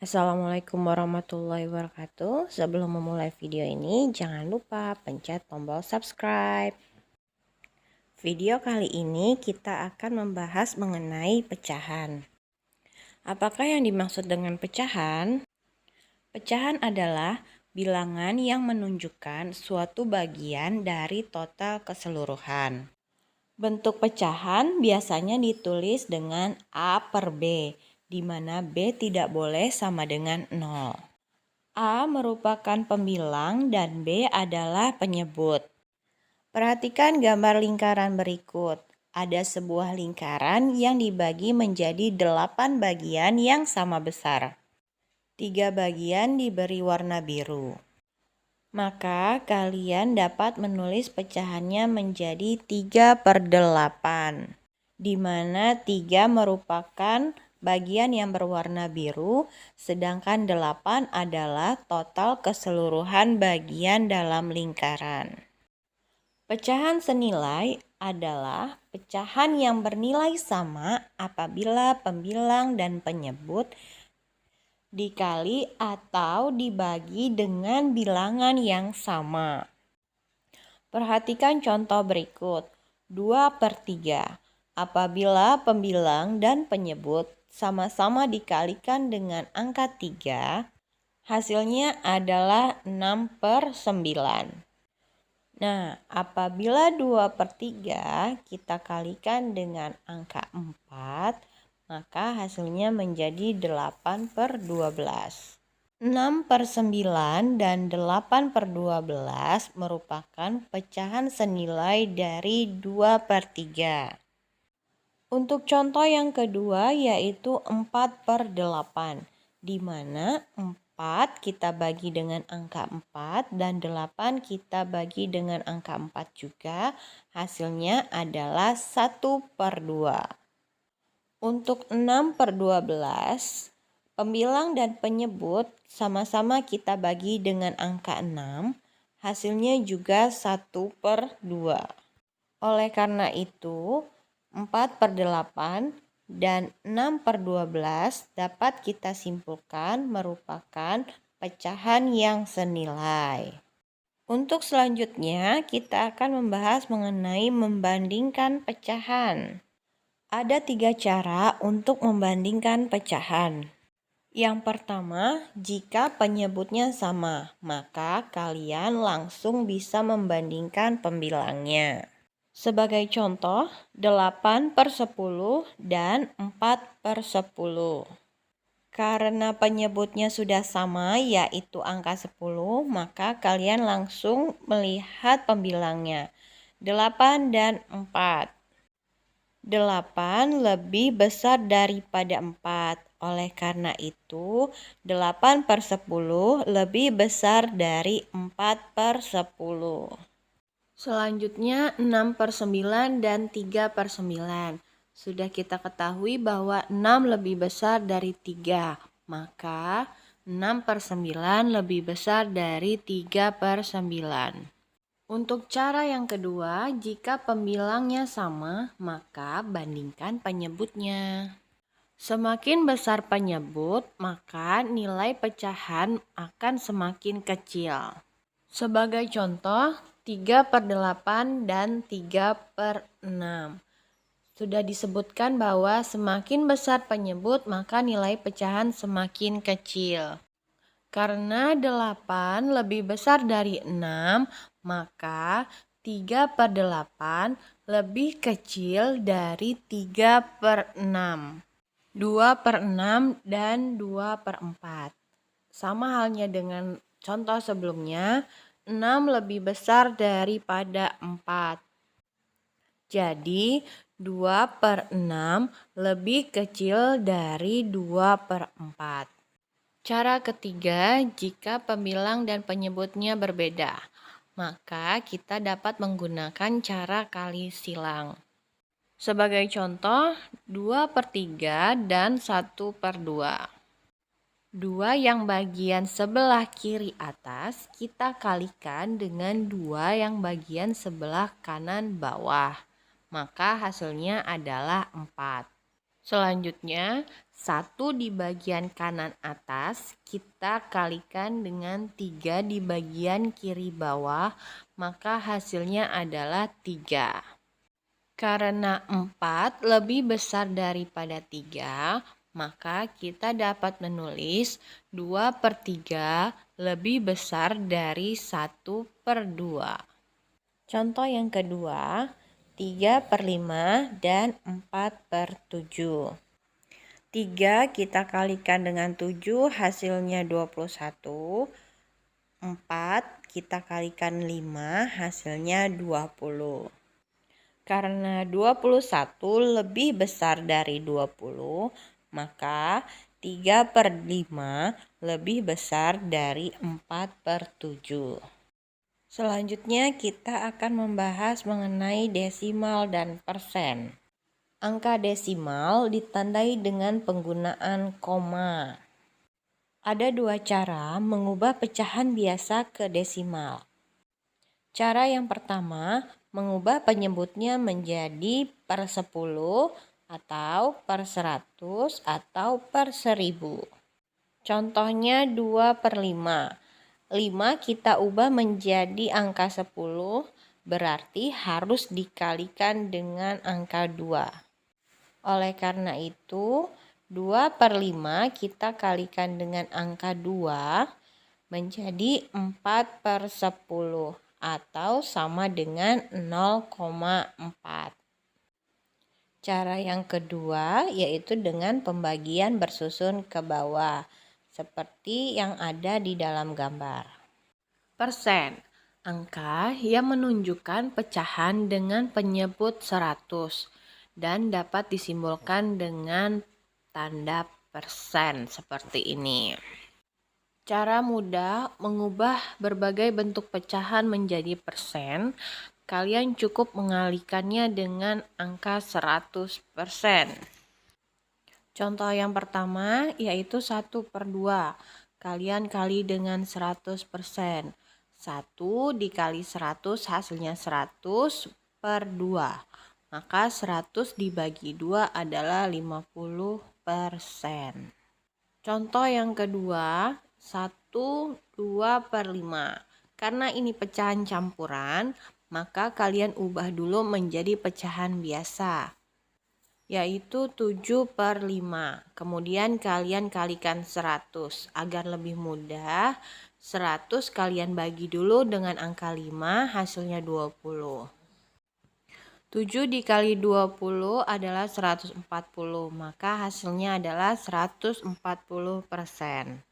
Assalamualaikum warahmatullahi wabarakatuh. Sebelum memulai video ini, jangan lupa pencet tombol subscribe. Video kali ini kita akan membahas mengenai pecahan. Apakah yang dimaksud dengan pecahan? Pecahan adalah bilangan yang menunjukkan suatu bagian dari total keseluruhan. Bentuk pecahan biasanya ditulis dengan A per B, di mana B tidak boleh sama dengan 0. A merupakan pembilang dan B adalah penyebut. Perhatikan gambar lingkaran berikut. Ada sebuah lingkaran yang dibagi menjadi 8 bagian yang sama besar. 3 bagian diberi warna biru. Maka kalian dapat menulis pecahannya menjadi 3/8, di mana 3 merupakan bagian yang berwarna biru, sedangkan 8 adalah total keseluruhan bagian dalam lingkaran. Pecahan senilai adalah pecahan yang bernilai sama apabila pembilang dan penyebut dikali atau dibagi dengan bilangan yang sama. Perhatikan contoh berikut. 2/3. Apabila pembilang dan penyebut sama-sama dikalikan dengan angka 3, hasilnya adalah 6/9. Nah, apabila 2/3 kita kalikan dengan angka 4, maka hasilnya menjadi 8/12. 6/9 dan 8/12 merupakan pecahan senilai dari 2/3. Untuk contoh yang kedua yaitu 4/8, di mana 4 kita bagi dengan angka 4 dan 8 kita bagi dengan angka 4 juga, hasilnya adalah 1/2. Untuk 6/12, pembilang dan penyebut sama-sama kita bagi dengan angka 6, hasilnya juga 1/2. Oleh karena itu, 4/8 dan 6/12 dapat kita simpulkan merupakan pecahan yang senilai. Untuk selanjutnya, kita akan membahas mengenai membandingkan pecahan. Ada 3 cara untuk membandingkan pecahan. Yang pertama, jika penyebutnya sama, maka kalian langsung bisa membandingkan pembilangnya. Sebagai contoh, 8/10 dan 4/10. Karena penyebutnya sudah sama, yaitu angka 10, maka kalian langsung melihat pembilangnya. 8 dan 4. 8 lebih besar daripada 4. Oleh karena itu, 8/10 lebih besar dari 4/10. Selanjutnya 6/9 dan 3/9. Sudah kita ketahui bahwa 6 lebih besar dari 3, maka 6/9 lebih besar dari 3/9. Untuk cara yang kedua, jika pembilangnya sama, maka bandingkan penyebutnya. Semakin besar penyebut, maka nilai pecahan akan semakin kecil. Sebagai contoh, 3/8 dan 3/6. Sudah disebutkan bahwa semakin besar penyebut, maka nilai pecahan semakin kecil. Karena 8 lebih besar dari 6, maka 3/8 lebih kecil dari 3/6. 2/6 dan 2/4. Sama halnya dengan contoh sebelumnya, 6 lebih besar daripada 4. Jadi, 2/6 lebih kecil dari 2/4. Cara ketiga, jika pembilang dan penyebutnya berbeda, maka kita dapat menggunakan cara kali silang. Sebagai contoh, 2/3 dan 1/2. 2 yang bagian sebelah kiri atas kita kalikan dengan 2 yang bagian sebelah kanan bawah. Maka hasilnya adalah 4. Selanjutnya, 1 di bagian kanan atas kita kalikan dengan 3 di bagian kiri bawah, maka hasilnya adalah 3. Karena 4 lebih besar daripada 3, maka kita dapat menulis 2/3 lebih besar dari 1/2. Contoh yang kedua, 3/5 dan 4/7. 3 kita kalikan dengan 7, hasilnya 21. 4 kita kalikan 5, hasilnya 20. Karena 21 lebih besar dari 20, maka 3/5 lebih besar dari 4/7. Selanjutnya kita akan membahas mengenai desimal dan persen. Angka desimal ditandai dengan penggunaan koma. Ada 2 cara mengubah pecahan biasa ke desimal. Cara yang pertama, mengubah penyebutnya menjadi per 10 atau per 100 atau per 1000. Contohnya 2/5. 5 kita ubah menjadi angka 10, berarti harus dikalikan dengan angka 2. Oleh karena itu, 2/5 kita kalikan dengan angka 2 menjadi 4/10 atau sama dengan 0,4. Cara yang kedua yaitu dengan pembagian bersusun ke bawah, seperti yang ada di dalam gambar. Persen, angka yang menunjukkan pecahan dengan penyebut 100 dan dapat disimbolkan dengan tanda persen seperti ini. Cara mudah mengubah berbagai bentuk pecahan menjadi persen, kalian cukup mengalihkannya dengan angka 100%. Contoh yang pertama yaitu 1/2. Kalian kali dengan 100%. 1 dikali 100 hasilnya 100/2. Maka 100 dibagi 2 adalah 50%. Contoh yang kedua, 1, 2/5. Karena ini pecahan campuran, maka kalian ubah dulu menjadi pecahan biasa, yaitu 7/5. Kemudian kalian kalikan 100. Agar lebih mudah, 100 kalian bagi dulu dengan angka 5, hasilnya 20. 7 dikali 20 adalah 140, maka hasilnya adalah 140%.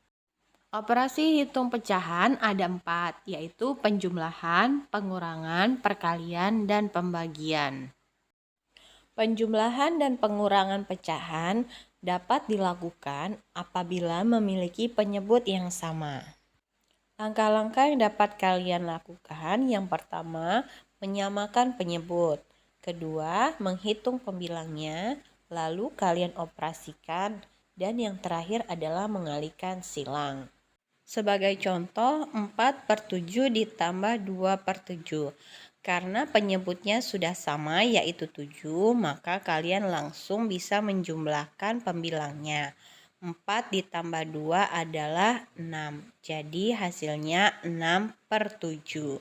Operasi hitung pecahan ada 4, yaitu penjumlahan, pengurangan, perkalian, dan pembagian. Penjumlahan dan pengurangan pecahan dapat dilakukan apabila memiliki penyebut yang sama. Langkah-langkah yang dapat kalian lakukan, yang pertama, menyamakan penyebut. Kedua, menghitung pembilangnya, lalu kalian operasikan, dan yang terakhir adalah mengalihkan silang. Sebagai contoh, 4/7 ditambah 2/7. Karena penyebutnya sudah sama yaitu 7, maka kalian langsung bisa menjumlahkan pembilangnya. 4 ditambah 2 adalah 6. Jadi hasilnya 6/7.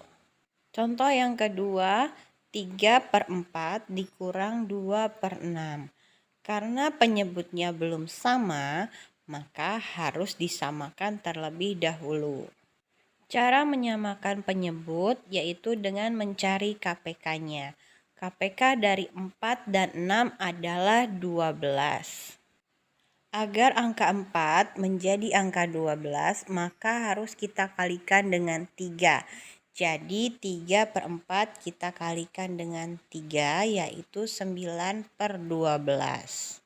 Contoh yang kedua, 3/4 dikurang 2/6. Karena penyebutnya belum sama, maka harus disamakan terlebih dahulu. Cara menyamakan penyebut yaitu dengan mencari KPK-nya. KPK dari 4 dan 6 adalah 12. Agar angka 4 menjadi angka 12, maka harus kita kalikan dengan 3. Jadi 3/4 kita kalikan dengan 3, yaitu 9/12.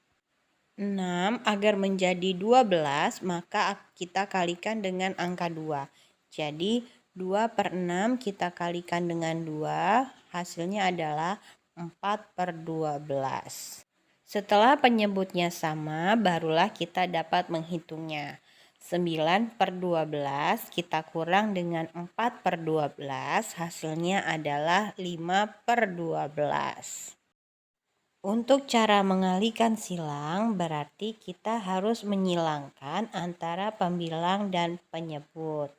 6 agar menjadi 12, maka kita kalikan dengan angka 2. Jadi 2/6 kita kalikan dengan 2, hasilnya adalah 4/12. Setelah penyebutnya sama, barulah kita dapat menghitungnya. 9/12 kita kurang dengan 4/12, hasilnya adalah 5/12. Untuk cara mengalihkan silang berarti kita harus menyilangkan antara pembilang dan penyebut.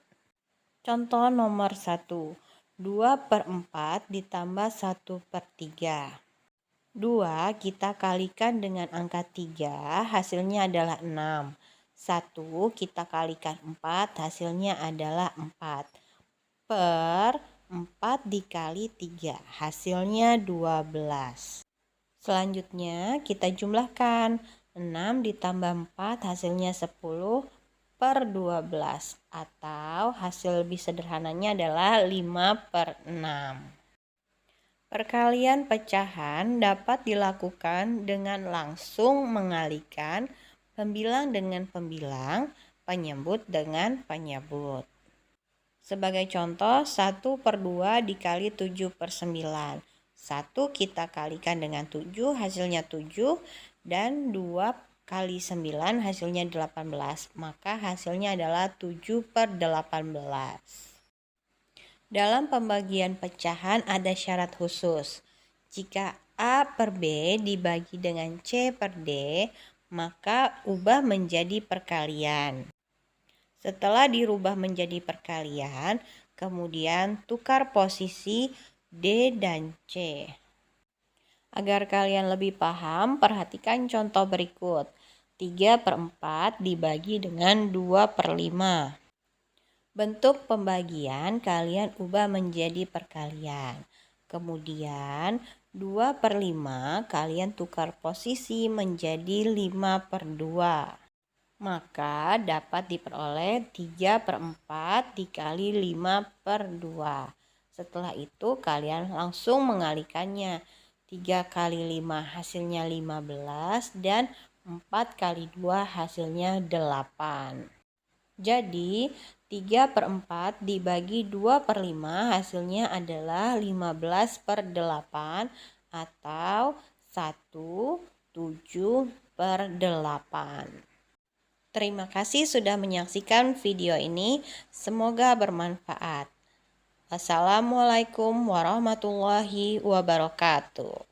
Contoh nomor 1, 2/4 ditambah 1/3. 2 kita kalikan dengan angka 3, hasilnya adalah 6. 1 kita kalikan 4, hasilnya adalah 4. Per 4 dikali 3, hasilnya 12. Selanjutnya kita jumlahkan 6 ditambah 4 hasilnya 10 per 12 atau hasil lebih sederhananya adalah 5/6. Perkalian pecahan dapat dilakukan dengan langsung mengalihkan pembilang dengan pembilang, penyebut dengan penyebut. Sebagai contoh 1/2 dikali 7/9. 1 kita kalikan dengan 7 hasilnya 7 dan 2 kali 9 hasilnya 18. Maka hasilnya adalah 7/18. Dalam pembagian pecahan ada syarat khusus. Jika A per B dibagi dengan C per D, maka ubah menjadi perkalian. Setelah dirubah menjadi perkalian, kemudian tukar posisi D dan C. Agar kalian lebih paham, perhatikan contoh berikut. 3/4 dibagi dengan 2/5. Bentuk pembagian kalian ubah menjadi perkalian. Kemudian 2/5 kalian tukar posisi menjadi 5/2. Maka dapat diperoleh 3/4 dikali 5/2. Setelah itu kalian langsung mengalihkannya. 3 kali 5 hasilnya 15 dan 4 kali 2 hasilnya 8. Jadi 3/4 dibagi 2/5 hasilnya adalah 15/8 atau 1/7/8. Terima kasih sudah menyaksikan video ini. Semoga bermanfaat. Wassalamualaikum warahmatullahi wabarakatuh.